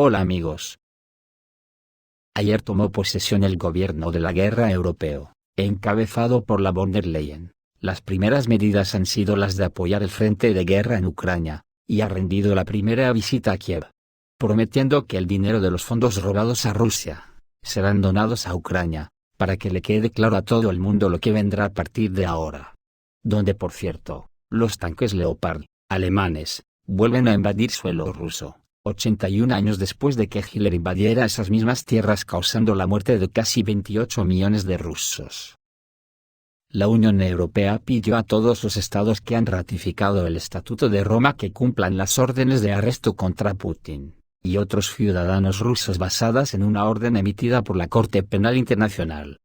Hola amigos. Ayer tomó posesión el gobierno de la guerra europeo, encabezado por la von der Leyen. Las primeras medidas han sido las de apoyar el frente de guerra en Ucrania, y ha rendido la primera visita a Kiev, prometiendo que el dinero de los fondos robados a Rusia serán donados a Ucrania, para que le quede claro a todo el mundo lo que vendrá a partir de ahora. Donde por cierto, los tanques Leopard alemanes vuelven a invadir suelo ruso, 81 años después de que Hitler invadiera esas mismas tierras causando la muerte de casi 28 millones de rusos. La Unión Europea pidió a todos los estados que han ratificado el Estatuto de Roma que cumplan las órdenes de arresto contra Putin y otros ciudadanos rusos basadas en una orden emitida por la Corte Penal Internacional.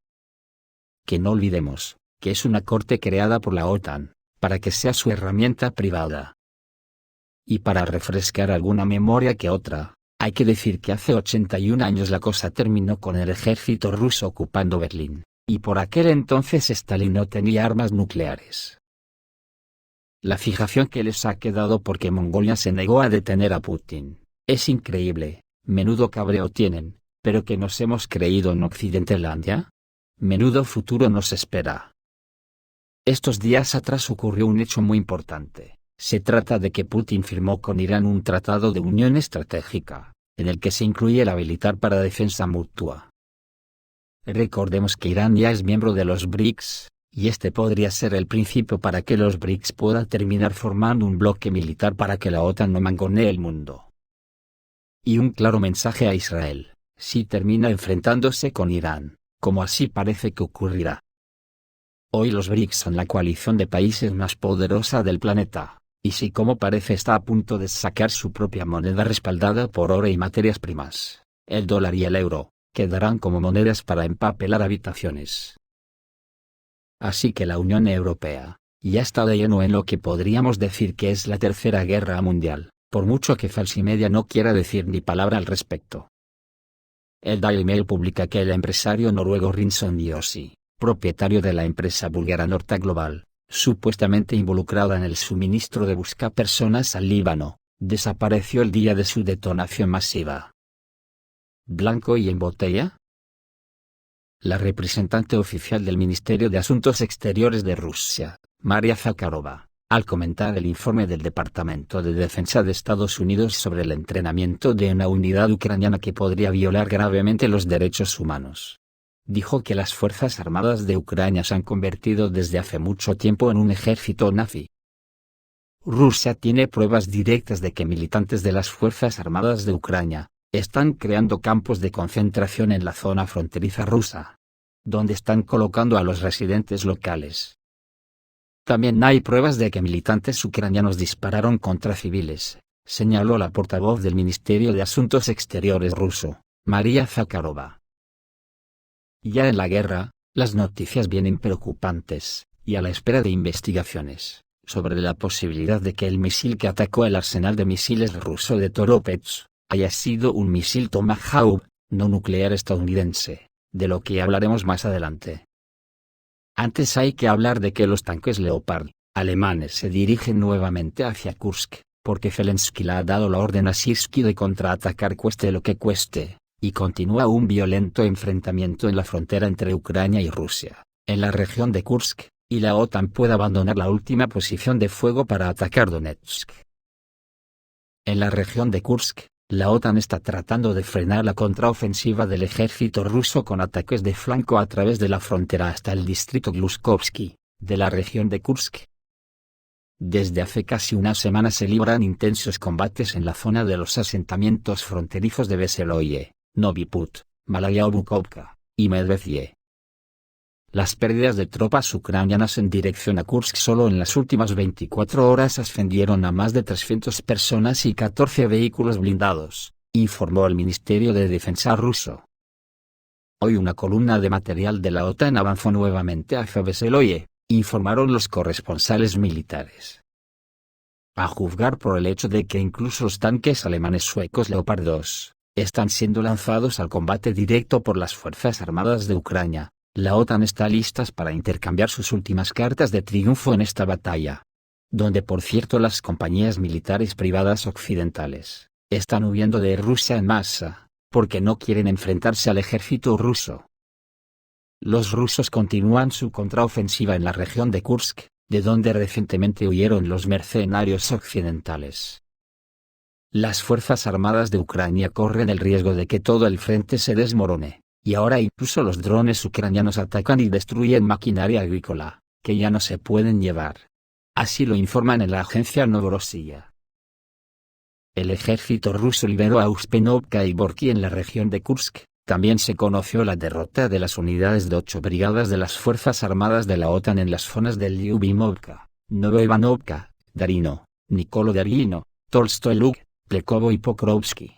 Que no olvidemos, que es una corte creada por la OTAN, para que sea su herramienta privada. Y para refrescar alguna memoria que otra, hay que decir que hace 81 años la cosa terminó con el ejército ruso ocupando Berlín, y por aquel entonces Stalin no tenía armas nucleares. La fijación que les ha quedado porque Mongolia se negó a detener a Putin, es increíble. Menudo cabreo tienen, pero que nos hemos creído en Occidentelandia. Menudo futuro nos espera. Estos días atrás ocurrió un hecho muy importante. Se trata de que Putin firmó con Irán un tratado de unión estratégica, en el que se incluye la militar para defensa mutua. Recordemos que Irán ya es miembro de los BRICS, y este podría ser el principio para que los BRICS puedan terminar formando un bloque militar para que la OTAN no mangonee el mundo. Y un claro mensaje a Israel, si termina enfrentándose con Irán, como así parece que ocurrirá. Hoy los BRICS son la coalición de países más poderosa del planeta, y si como parece está a punto de sacar su propia moneda respaldada por oro y materias primas, el dólar y el euro, quedarán como monedas para empapelar habitaciones. Así que la Unión Europea ya está de lleno en lo que podríamos decir que es la Tercera Guerra Mundial, por mucho que Falsimedia no quiera decir ni palabra al respecto. El Daily Mail publica que el empresario noruego Rinson Yossi, propietario de la empresa búlgara Norta Global, supuestamente involucrada en el suministro de buscapersonas al Líbano, desapareció el día de su detonación masiva. ¿Blanco y en botella? La representante oficial del Ministerio de Asuntos Exteriores de Rusia, Maria Zakharova, al comentar el informe del Departamento de Defensa de Estados Unidos sobre el entrenamiento de una unidad ucraniana que podría violar gravemente los derechos humanos, dijo que las Fuerzas Armadas de Ucrania se han convertido desde hace mucho tiempo en un ejército nazi. Rusia tiene pruebas directas de que militantes de las Fuerzas Armadas de Ucrania están creando campos de concentración en la zona fronteriza rusa, donde están colocando a los residentes locales. También hay pruebas de que militantes ucranianos dispararon contra civiles, señaló la portavoz del Ministerio de Asuntos Exteriores ruso, Maria Zakharova. Ya en la guerra, las noticias vienen preocupantes, y a la espera de investigaciones sobre la posibilidad de que el misil que atacó el arsenal de misiles ruso de Toropets haya sido un misil Tomahawk, no nuclear estadounidense, de lo que hablaremos más adelante. Antes hay que hablar de que los tanques Leopard alemanes se dirigen nuevamente hacia Kursk, porque Zelensky le ha dado la orden a Sirski de contraatacar cueste lo que cueste, y continúa un violento enfrentamiento en la frontera entre Ucrania y Rusia, en la región de Kursk, y la OTAN puede abandonar la última posición de fuego para atacar Donetsk. En la región de Kursk, la OTAN está tratando de frenar la contraofensiva del ejército ruso con ataques de flanco a través de la frontera hasta el distrito Gluskovsky, de la región de Kursk. Desde hace casi una semana se libran intensos combates en la zona de los asentamientos fronterizos de Veseloye, Novi Put, Malaya Bukovka y Medvedye. Las pérdidas de tropas ucranianas en dirección a Kursk solo en las últimas 24 horas ascendieron a más de 300 personas y 14 vehículos blindados, informó el Ministerio de Defensa ruso. Hoy una columna de material de la OTAN avanzó nuevamente hacia Veseloye, informaron los corresponsales militares. A juzgar por el hecho de que incluso los tanques alemanes suecos Leopard 2 están siendo lanzados al combate directo por las Fuerzas Armadas de Ucrania, la OTAN está lista para intercambiar sus últimas cartas de triunfo en esta batalla, donde por cierto las compañías militares privadas occidentales están huyendo de Rusia en masa, porque no quieren enfrentarse al ejército ruso. Los rusos continúan su contraofensiva en la región de Kursk, de donde recientemente huyeron los mercenarios occidentales. Las Fuerzas Armadas de Ucrania corren el riesgo de que todo el frente se desmorone, y ahora incluso los drones ucranianos atacan y destruyen maquinaria agrícola, que ya no se pueden llevar. Así lo informan en la agencia Novorossiya. El ejército ruso liberó a Uspenovka y Gorky en la región de Kursk. También se conoció la derrota de las unidades de 8 brigadas de las Fuerzas Armadas de la OTAN en las zonas de Lyubimovka, Novoivanovka, Darino, Nikolo-Darino, Tolstoy-Lug, Plekovo y Pokrovsky.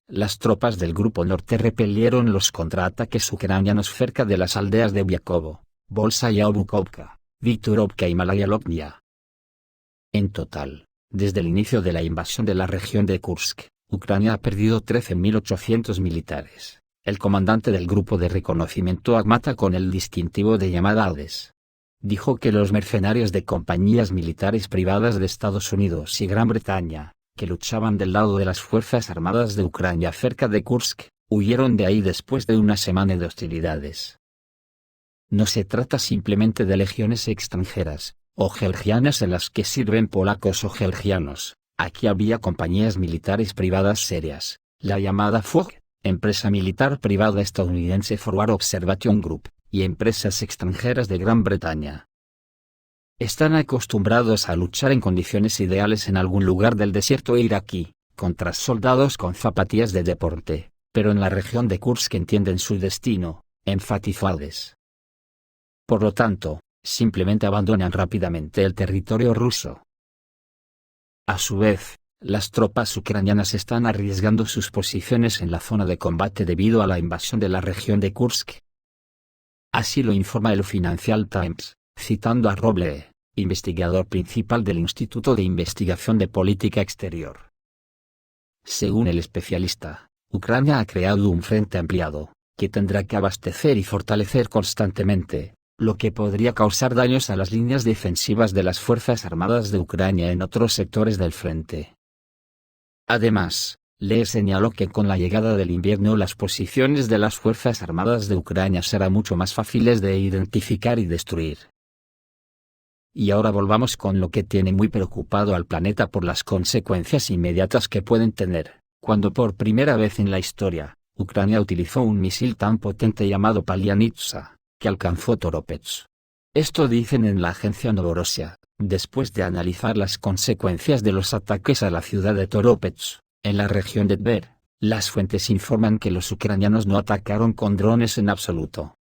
Las tropas del Grupo Norte repelieron los contraataques ucranianos cerca de las aldeas de Vyakovo, Bolsaya Obukovka, Viktorovka y Malaya-Lotnia. En total, desde el inicio de la invasión de la región de Kursk, Ucrania ha perdido 13.800 militares. El comandante del grupo de reconocimiento Akhmata, con el distintivo de llamada Hades, dijo que los mercenarios de compañías militares privadas de Estados Unidos y Gran Bretaña, que luchaban del lado de las Fuerzas Armadas de Ucrania cerca de Kursk, huyeron de ahí después de una semana de hostilidades. No se trata simplemente de legiones extranjeras, o georgianas en las que sirven polacos o georgianos. Aquí había compañías militares privadas serias, la llamada FOG, empresa militar privada estadounidense Forward Observation Group, y empresas extranjeras de Gran Bretaña. Están acostumbrados a luchar en condiciones ideales en algún lugar del desierto iraquí, contra soldados con zapatillas de deporte, pero en la región de Kursk entienden su destino, enfatizó Hades. Por lo tanto, simplemente abandonan rápidamente el territorio ruso. A su vez, las tropas ucranianas están arriesgando sus posiciones en la zona de combate debido a la invasión de la región de Kursk. Así lo informa el Financial Times, citando a Roble, investigador principal del Instituto de Investigación de Política Exterior. Según el especialista, Ucrania ha creado un frente ampliado, que tendrá que abastecer y fortalecer constantemente, lo que podría causar daños a las líneas defensivas de las Fuerzas Armadas de Ucrania en otros sectores del frente. Además, Lee señaló que con la llegada del invierno las posiciones de las Fuerzas Armadas de Ucrania serán mucho más fáciles de identificar y destruir. Y ahora volvamos con lo que tiene muy preocupado al planeta por las consecuencias inmediatas que pueden tener, cuando por primera vez en la historia, Ucrania utilizó un misil tan potente llamado Palianitsa, que alcanzó Toropets. Esto dicen en la agencia Novorossiya, después de analizar las consecuencias de los ataques a la ciudad de Toropets, en la región de Tver. Las fuentes informan que los ucranianos no atacaron con drones en absoluto.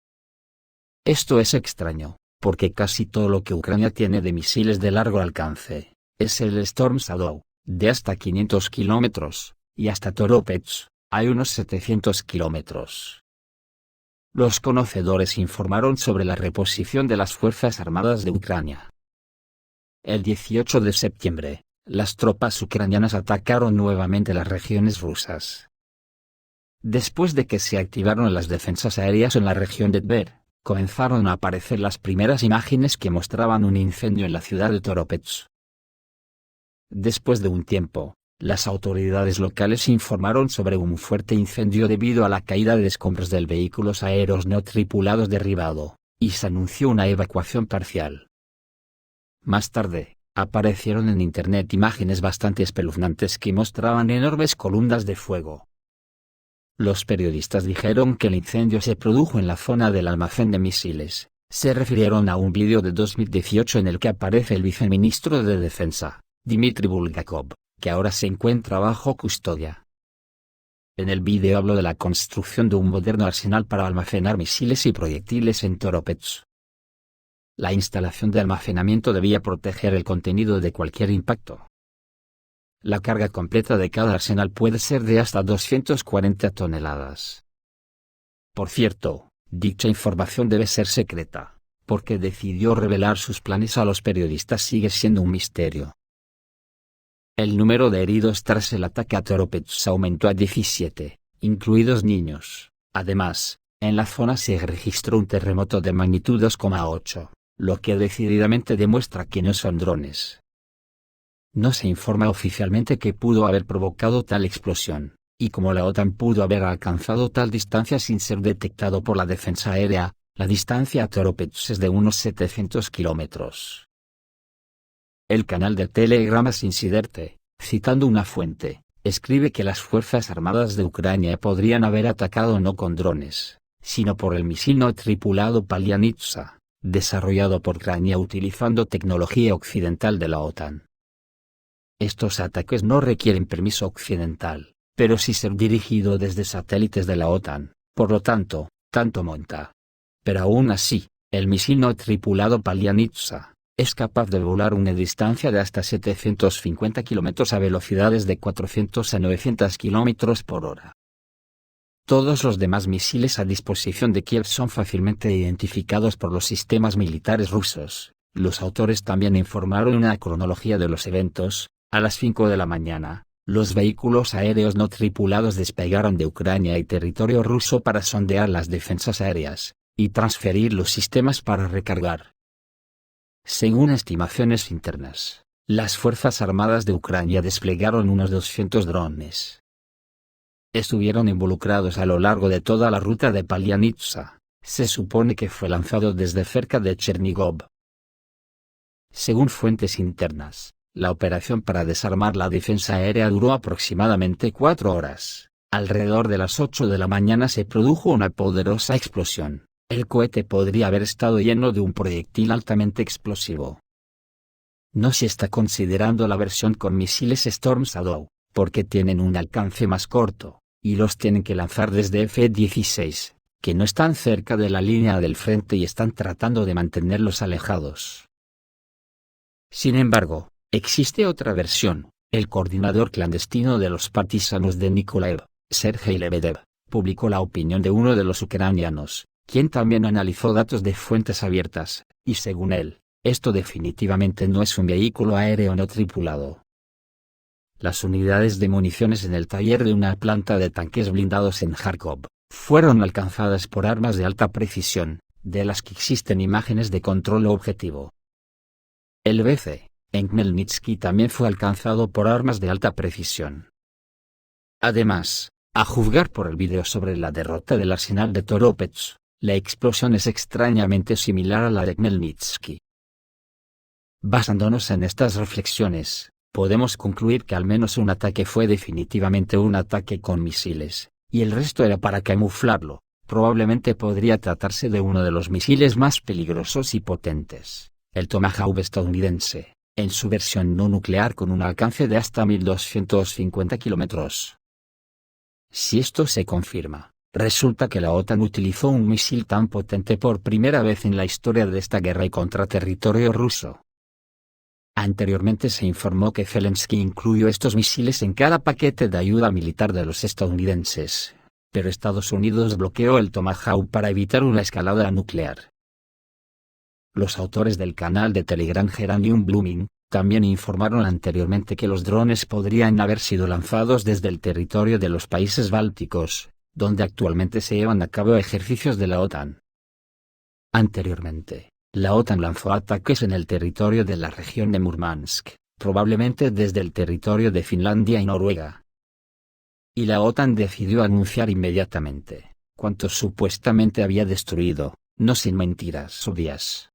Esto es extraño, porque casi todo lo que Ucrania tiene de misiles de largo alcance es el Storm Shadow, de hasta 500 kilómetros, y hasta Toropets hay unos 700 kilómetros. Los conocedores informaron sobre la reposición de las Fuerzas Armadas de Ucrania. El 18 de septiembre, las tropas ucranianas atacaron nuevamente las regiones rusas. Después de que se activaron las defensas aéreas en la región de Tver, comenzaron a aparecer las primeras imágenes que mostraban un incendio en la ciudad de Toropets. Después de un tiempo, las autoridades locales informaron sobre un fuerte incendio debido a la caída de escombros del vehículos aéreos no tripulados derribado, y se anunció una evacuación parcial. Más tarde, aparecieron en internet imágenes bastante espeluznantes que mostraban enormes columnas de fuego. Los periodistas dijeron que el incendio se produjo en la zona del almacén de misiles. Se refirieron a un vídeo de 2018 en el que aparece el viceministro de Defensa, Dmitry Bulgakov, que ahora se encuentra bajo custodia. En el vídeo habló de la construcción de un moderno arsenal para almacenar misiles y proyectiles en Toropets. La instalación de almacenamiento debía proteger el contenido de cualquier impacto. La carga completa de cada arsenal puede ser de hasta 240 toneladas. Por cierto, dicha información debe ser secreta, porque decidió revelar sus planes a los periodistas sigue siendo un misterio. El número de heridos tras el ataque a Toropets aumentó a 17, incluidos niños. Además, en la zona se registró un terremoto de magnitud 2,8, lo que decididamente demuestra que no son drones. No se informa oficialmente qué pudo haber provocado tal explosión, y cómo la OTAN pudo haber alcanzado tal distancia sin ser detectado por la defensa aérea. La distancia a Toropets es de unos 700 kilómetros. El canal de Telegram Inciderte, citando una fuente, escribe que las Fuerzas Armadas de Ucrania podrían haber atacado no con drones, sino por el misil no tripulado Palianitsa, desarrollado por Ucrania utilizando tecnología occidental de la OTAN. Estos ataques no requieren permiso occidental, pero sí ser dirigido desde satélites de la OTAN, por lo tanto, monta. Pero aún así, el misil no tripulado Palianitsa es capaz de volar una distancia de hasta 750 kilómetros a velocidades de 400 a 900 kilómetros por hora. Todos los demás misiles a disposición de Kiev son fácilmente identificados por los sistemas militares rusos. Los autores también informaron una cronología de los eventos. A las 5 de la mañana, los vehículos aéreos no tripulados despegaron de Ucrania y territorio ruso para sondear las defensas aéreas y transferir los sistemas para recargar. Según estimaciones internas, las Fuerzas Armadas de Ucrania desplegaron unos 200 drones. Estuvieron involucrados a lo largo de toda la ruta de Palianitsa. Se supone que fue lanzado desde cerca de Chernigov. Según fuentes internas, la operación para desarmar la defensa aérea duró aproximadamente 4 horas. Alrededor de las 8 de la mañana se produjo una poderosa explosión. El cohete podría haber estado lleno de un proyectil altamente explosivo. No se está considerando la versión con misiles Storm Shadow, porque tienen un alcance más corto, y los tienen que lanzar desde F-16, que no están cerca de la línea del frente y están tratando de mantenerlos alejados. Sin embargo, existe otra versión. El coordinador clandestino de los partisanos de Nikolaev, Sergei Lebedev, publicó la opinión de uno de los ucranianos, quien también analizó datos de fuentes abiertas, y según él, esto definitivamente no es un vehículo aéreo no tripulado. Las unidades de municiones en el taller de una planta de tanques blindados en Kharkov fueron alcanzadas por armas de alta precisión, de las que existen imágenes de control objetivo. El BC, en Khmelnytsky también fue alcanzado por armas de alta precisión. Además, a juzgar por el vídeo sobre la derrota del arsenal de Toropets, la explosión es extrañamente similar a la de Khmelnytsky. Basándonos en estas reflexiones, podemos concluir que al menos un ataque fue definitivamente un ataque con misiles, y el resto era para camuflarlo. Probablemente podría tratarse de uno de los misiles más peligrosos y potentes, el Tomahawk estadounidense, en su versión no nuclear con un alcance de hasta 1250 kilómetros. Si esto se confirma, resulta que la OTAN utilizó un misil tan potente por primera vez en la historia de esta guerra y contra territorio ruso. Anteriormente se informó que Zelensky incluyó estos misiles en cada paquete de ayuda militar de los estadounidenses, pero Estados Unidos bloqueó el Tomahawk para evitar una escalada nuclear. Los autores del canal de Telegram Geranium Blooming también informaron anteriormente que los drones podrían haber sido lanzados desde el territorio de los países bálticos, donde actualmente se llevan a cabo ejercicios de la OTAN. Anteriormente, la OTAN lanzó ataques en el territorio de la región de Murmansk, probablemente desde el territorio de Finlandia y Noruega. Y la OTAN decidió anunciar inmediatamente cuánto supuestamente había destruido, no sin mentiras obvias.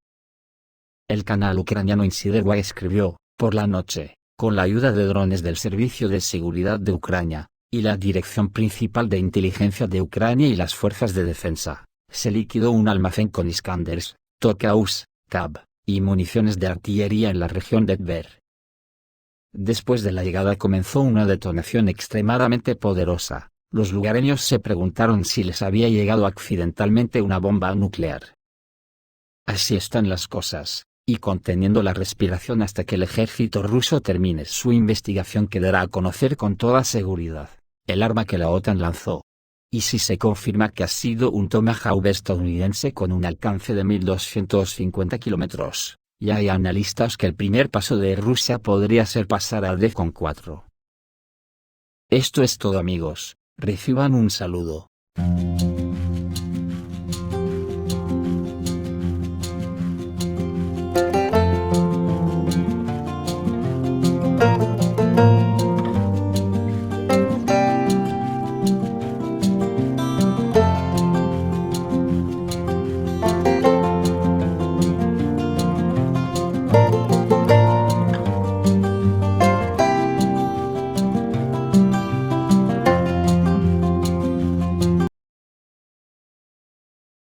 El canal ucraniano Insiderwa escribió, por la noche, con la ayuda de drones del Servicio de Seguridad de Ucrania, y la Dirección Principal de Inteligencia de Ucrania y las Fuerzas de Defensa, se liquidó un almacén con Iskanders, Tokaus, Tab, y municiones de artillería en la región de Tver. Después de la llegada comenzó una detonación extremadamente poderosa. Los lugareños se preguntaron si les había llegado accidentalmente una bomba nuclear. Así están las cosas, y conteniendo la respiración hasta que el ejército ruso termine su investigación quedará a conocer con toda seguridad el arma que la OTAN lanzó. Y si se confirma que ha sido un Tomahawk estadounidense con un alcance de 1250 kilómetros, ya hay analistas que el primer paso de Rusia podría ser pasar a DEFCON 4. Esto es todo amigos, reciban un saludo.